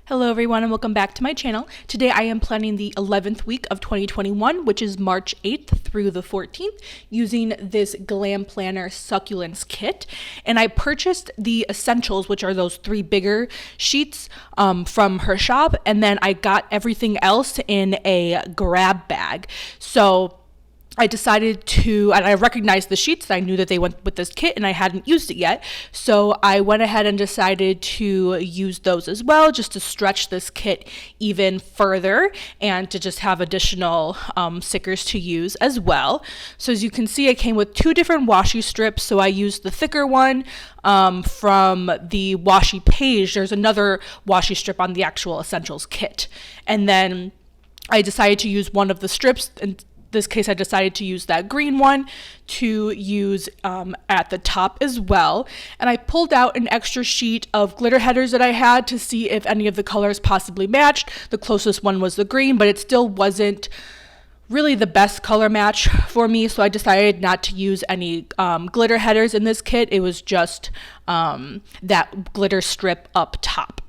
Hello everyone and welcome back to my channel. Today I am planning the 11th week of 2021, which is March 8th through the 14th, using this Glam Planner Succulents kit. And I purchased the essentials, which are those 3 bigger sheets from her shop, and then I got everything else in a grab bag. So I decided to, and I recognized the sheets. I knew that they went with this kit and I hadn't used it yet. So I went ahead and decided to use those as well, just to stretch this kit even further and to just have additional stickers to use as well. So as you can see, it came with 2 different washi strips. So I used the thicker one from the washi page. There's another washi strip on the actual essentials kit. And then I decided to use one of the strips, and this case I decided to use that green one to use at the top as well. And I pulled out an extra sheet of glitter headers that I had to see if any of the colors possibly matched. The closest one was the green, but it still wasn't really the best color match for me, so I decided not to use any glitter headers in this kit. It was just that glitter strip up top.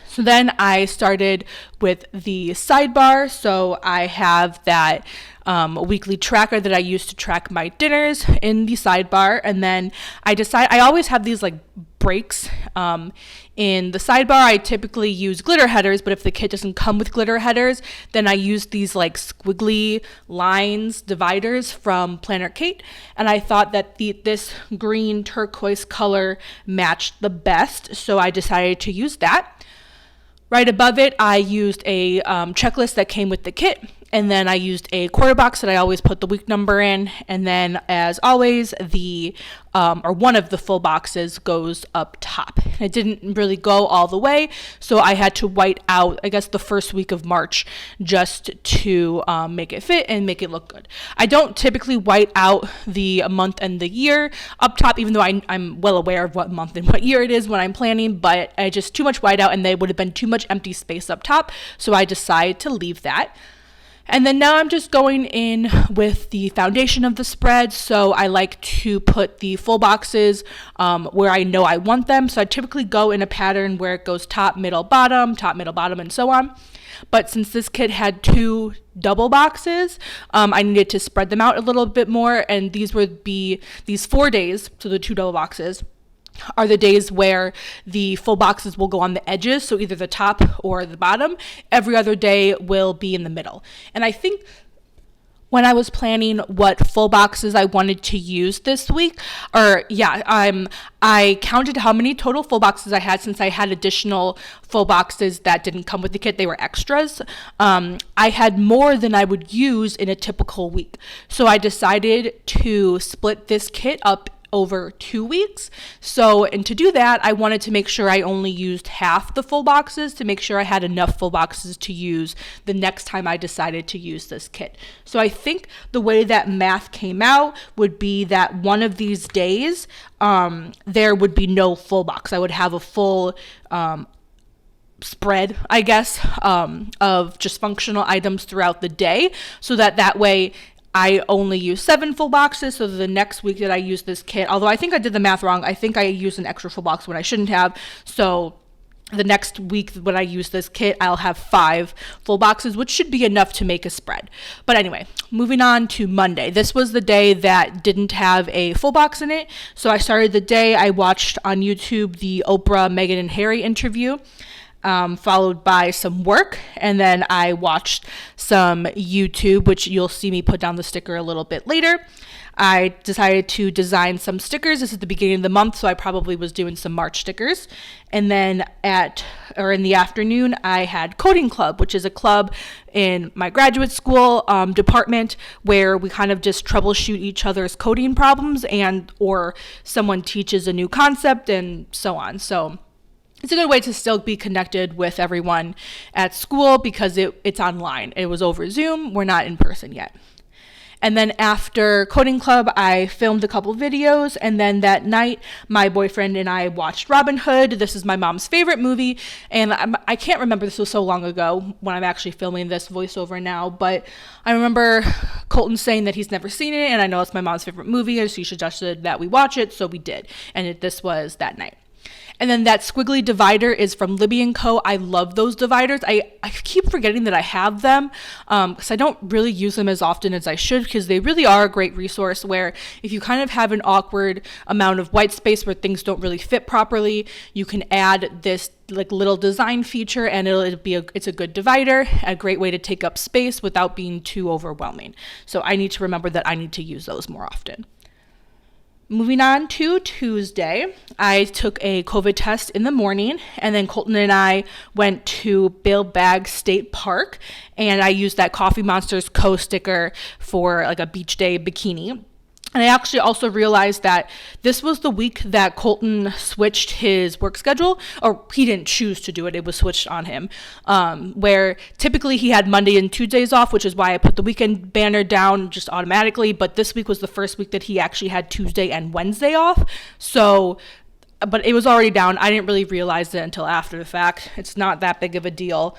So then I started with the sidebar. So I have that weekly tracker that I use to track my dinners in the sidebar. And then I always have these like breaks in the sidebar. I typically use glitter headers, but if the kit doesn't come with glitter headers, then I use these like squiggly lines dividers from Planner Kate. And I thought that this green turquoise color matched the best, so I decided to use that. Right above it, I used a checklist that came with the kit, and then I used a quarter box that I always put the week number in, and then as always, one of the full boxes goes up top. It didn't really go all the way, so I had to white out, I guess, the first week of March just to make it fit and make it look good. I don't typically white out the month and the year up top, even though I'm well aware of what month and what year it is when I'm planning, but I just too much white out and there would have been too much empty space up top, so I decided to leave that. And then now I'm just going in with the foundation of the spread. So I like to put the full boxes where I know I want them. So I typically go in a pattern where it goes top, middle, bottom, and so on. But since this kit had 2 double boxes, I needed to spread them out a little bit more. And these would be these 4 days, so the 2 double boxes are the days where the full boxes will go on the edges, so either the top or the bottom. Every other day will be in the middle. And I think when I was planning what full boxes I wanted to use this week, I counted how many total full boxes I had, since I had additional full boxes that didn't come with the kit. They were extras. I had more than I would use in a typical week. So I decided to split this kit up over 2 weeks. And to do that, I wanted to make sure I only used half the full boxes to make sure I had enough full boxes to use the next time I decided to use this kit. So I think the way that math came out would be that one of these days, there would be no full box. I would have a full spread, I guess, of just functional items throughout the day, so that way I only use 7 full boxes. So the next week that I use this kit, although I think I did the math wrong, I think I used an extra full box when I shouldn't have. So the next week when I use this kit, I'll have 5 full boxes, which should be enough to make a spread. But anyway, moving on to Monday. This was the day that didn't have a full box in it. So I started the day, I watched on YouTube the Oprah, Meghan, and Harry interview, followed by some work, and then I watched some YouTube, which you'll see me put down the sticker a little bit later. I decided to design some stickers. This is the beginning of the month, so I probably was doing some March stickers. And then in the afternoon, I had coding club, which is a club in my graduate school department where we kind of just troubleshoot each other's coding problems or someone teaches a new concept and so on. So it's a good way to still be connected with everyone at school because it's online. It was over Zoom. We're not in person yet. And then after coding club, I filmed a couple videos. And then that night, my boyfriend and I watched Robin Hood. This is my mom's favorite movie. And I can't remember, this was so long ago when I'm actually filming this voiceover now. But I remember Colton saying that he's never seen it. And I know it's my mom's favorite movie. So she suggested that we watch it. So we did. And this was that night. And then that squiggly divider is from Libby & Co. I love those dividers. I keep forgetting that I have them because I don't really use them as often as I should, because they really are a great resource where if you kind of have an awkward amount of white space where things don't really fit properly, you can add this like little design feature and it's a good divider, a great way to take up space without being too overwhelming. So I need to remember that I need to use those more often. Moving on to Tuesday, I took a COVID test in the morning, and then Colton and I went to Bill Bag State Park, and I used that Coffee Monsters Co. sticker for like a beach day bikini. And I actually also realized that this was the week that Colton switched his work schedule, or he didn't choose to do it, it was switched on him, where typically he had Monday and Tuesdays off, which is why I put the weekend banner down just automatically, but this week was the first week that he actually had Tuesday and Wednesday off. So, but it was already down. I didn't really realize it until after the fact. It's not that big of a deal,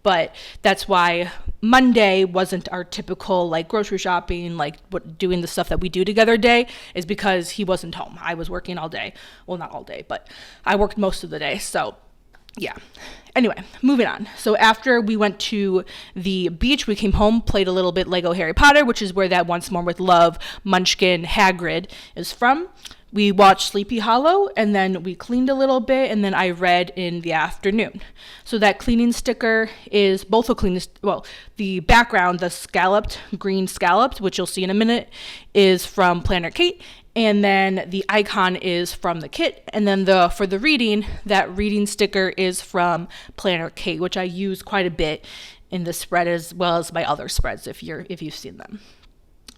but that's why Monday wasn't our typical like grocery shopping, like doing the stuff that we do together day, is because he wasn't home. I was working all day. Well, not all day, but I worked most of the day. So yeah. Anyway, moving on. So after we went to the beach, we came home, played a little bit Lego Harry Potter, which is where that Once More with Love Munchkin Hagrid is from. We watched Sleepy Hollow, and then we cleaned a little bit, and then I read in the afternoon. So that cleaning sticker is both a cleaning, the background, the scalloped, green scalloped, which you'll see in a minute, is from Planner Kate, and then the icon is from the kit, and then for the reading, that reading sticker is from Planner Kate, which I use quite a bit in the spread as well as my other spreads if you've seen them.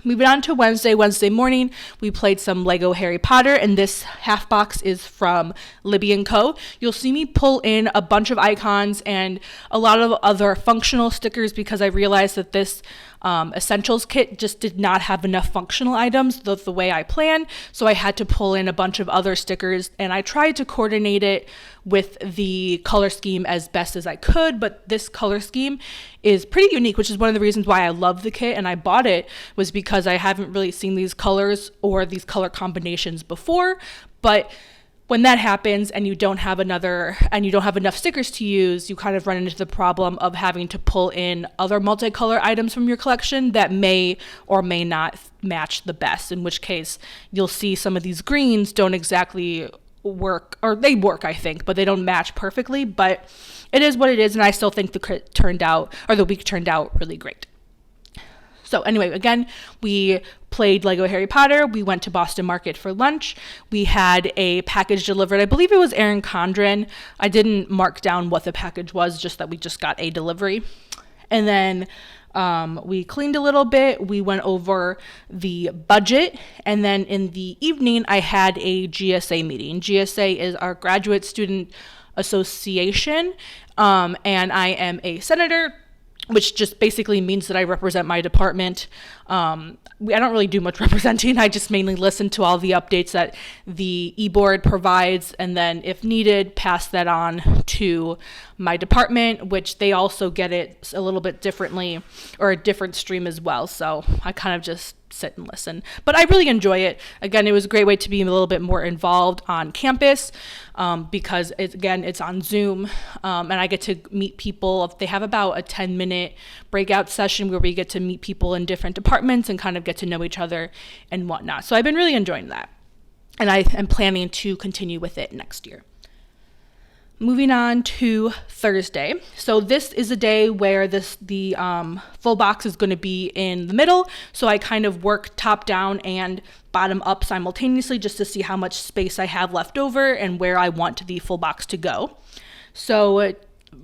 Moving on to Wednesday morning, we played some Lego Harry Potter, and this half box is from Libby & Co. You'll see me pull in a bunch of icons and a lot of other functional stickers because I realized that this essentials kit just did not have enough functional items the way I planned, so I had to pull in a bunch of other stickers, and I tried to coordinate it with the color scheme as best as I could, but this color scheme is pretty unique, which is one of the reasons why I love the kit and I bought it, was because I haven't really seen these colors or these color combinations before. But when that happens and you don't have enough stickers to use, you kind of run into the problem of having to pull in other multicolor items from your collection that may or may not match the best, in which case you'll see some of these greens don't exactly work, or they work, I think, but they don't match perfectly. But it is what it is, and I still think the week turned out really great. So anyway, again, we played Lego Harry Potter. We went to Boston Market for lunch. We had a package delivered. I believe it was Erin Condren. I didn't mark down what the package was, just that we just got a delivery. And then we cleaned a little bit. We went over the budget. And then in the evening, I had a GSA meeting. GSA is our Graduate Student Association, and I am a senator, which just basically means that I represent my department. I don't really do much representing. I just mainly listen to all the updates that the e-board provides, and then if needed, pass that on to my department, which they also get it a little bit differently, or a different stream as well. So I kind of just sit and listen, but I really enjoy it. Again, it was a great way to be a little bit more involved on campus, because it's on Zoom, and I get to meet people. They have about a 10-minute breakout session where we get to meet people in different departments and kind of get to know each other and whatnot. So I've been really enjoying that, and I am planning to continue with it next year. Moving on to Thursday. So this is a day where the full box is going to be in the middle. So I kind of work top down and bottom up simultaneously just to see how much space I have left over and where I want the full box to go. So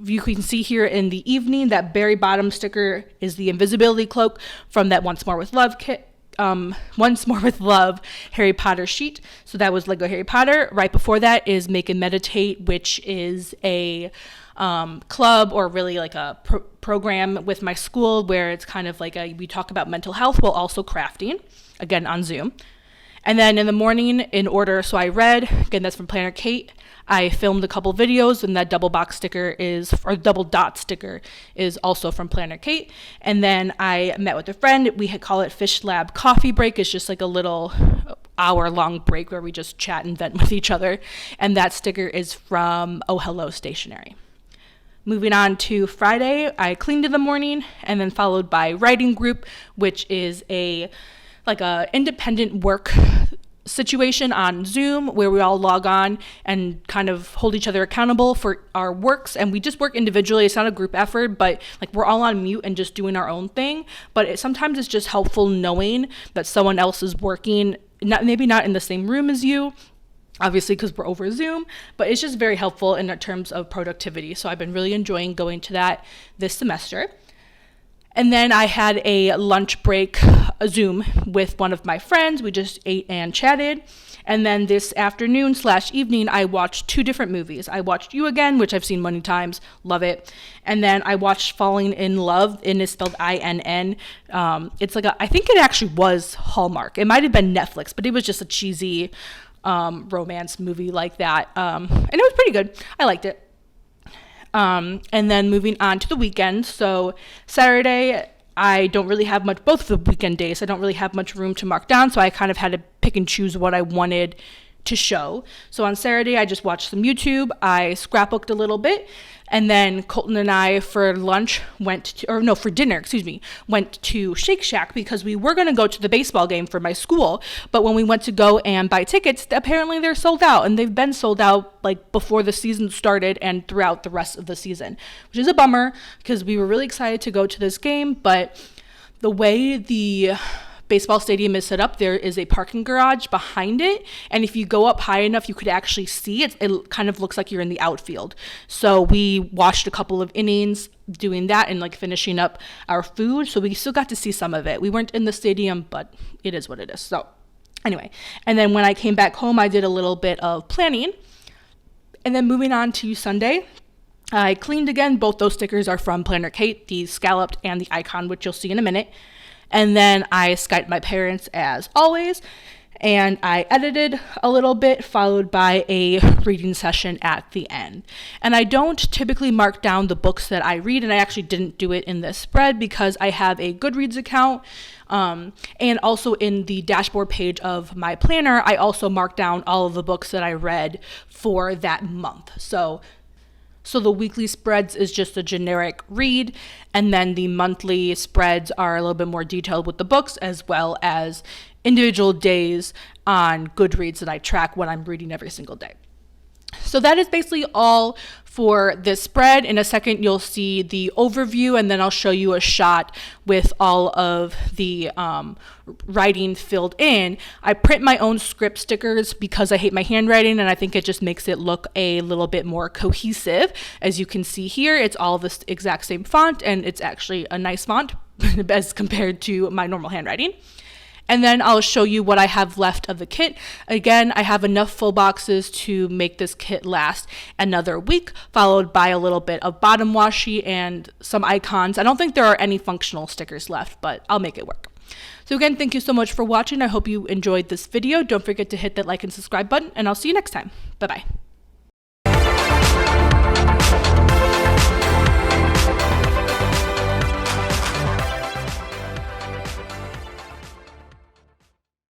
you can see here in the evening that very bottom sticker is the invisibility cloak from that Once More with Love kit. Once More with Love Harry Potter sheet. So that was Lego Harry Potter. Right before that is Make and Meditate, which is a club, or really like a program with my school, where it's kind of like we talk about mental health while also crafting, again on Zoom. And then in the morning, in order, so I read, again, that's from Planner Kate. I filmed a couple videos, and that double dot sticker is also from Planner Kate. And then I met with a friend. We call it Fish Lab Coffee Break. It's just like a little hour-long break where we just chat and vent with each other. And that sticker is from Oh Hello Stationery. Moving on to Friday, I cleaned in the morning, and then followed by writing group, which is a independent work situation on Zoom where we all log on and kind of hold each other accountable for our works, and we just work individually. It's not a group effort, but like we're all on mute and just doing our own thing. But sometimes it's just helpful knowing that someone else is working, maybe not in the same room as you, obviously because we're over Zoom, but it's just very helpful in terms of productivity. So I've been really enjoying going to that this semester. And then I had a lunch break, a Zoom with one of my friends. We just ate and chatted. And then this afternoon/evening, I watched 2 different movies. I watched You Again, which I've seen many times, love it. And then I watched Falling in Love, and it's spelled INN. It's I think it actually was Hallmark. It might have been Netflix, but it was just a cheesy romance movie like that. And it was pretty good. I liked it. And then moving on to the weekend. So Saturday, I don't really have much, both of the weekend days, I don't really have much room to mark down. So I kind of had to pick and choose what I wanted to show. So on Saturday, I just watched some YouTube. I scrapbooked a little bit. And then Colton and I for dinner, went to Shake Shack because we were going to go to the baseball game for my school. But when we went to go and buy tickets, apparently they're sold out, and they've been sold out like before the season started and throughout the rest of the season, which is a bummer because we were really excited to go to this game. But the way the baseball stadium is set up, there is a parking garage behind it, and if you go up high enough, you could actually see it. It kind of looks like you're in the outfield. So we watched a couple of innings doing that and finishing up our food, so we still got to see some of it. We weren't in the stadium, but it is what it is. So anyway, and then when I came back home, I did a little bit of planning. And then moving on to Sunday, I cleaned again. Both those stickers are from Planner Kate, the scalloped and the icon, which you'll see in a minute. And then I Skyped my parents as always, and I edited a little bit, followed by a reading session at the end. And I don't typically mark down the books that I read, and I actually didn't do it in this spread because I have a Goodreads account, and also in the dashboard page of my planner, I also mark down all of the books that I read for that month. So the weekly spreads is just a generic read, and then the monthly spreads are a little bit more detailed with the books, as well as individual days on Goodreads that I track what I'm reading every single day. So that is basically all for this spread. In a second, you'll see the overview, and then I'll show you a shot with all of the writing filled in. I print my own script stickers because I hate my handwriting, and I think it just makes it look a little bit more cohesive. As you can see here, it's all the exact same font, and it's actually a nice font as compared to my normal handwriting. And then I'll show you what I have left of the kit. Again, I have enough full boxes to make this kit last another week, followed by a little bit of bottom washi and some icons. I don't think there are any functional stickers left, but I'll make it work. So again, thank you so much for watching. I hope you enjoyed this video. Don't forget to hit that like and subscribe button, and I'll see you next time. Bye-bye.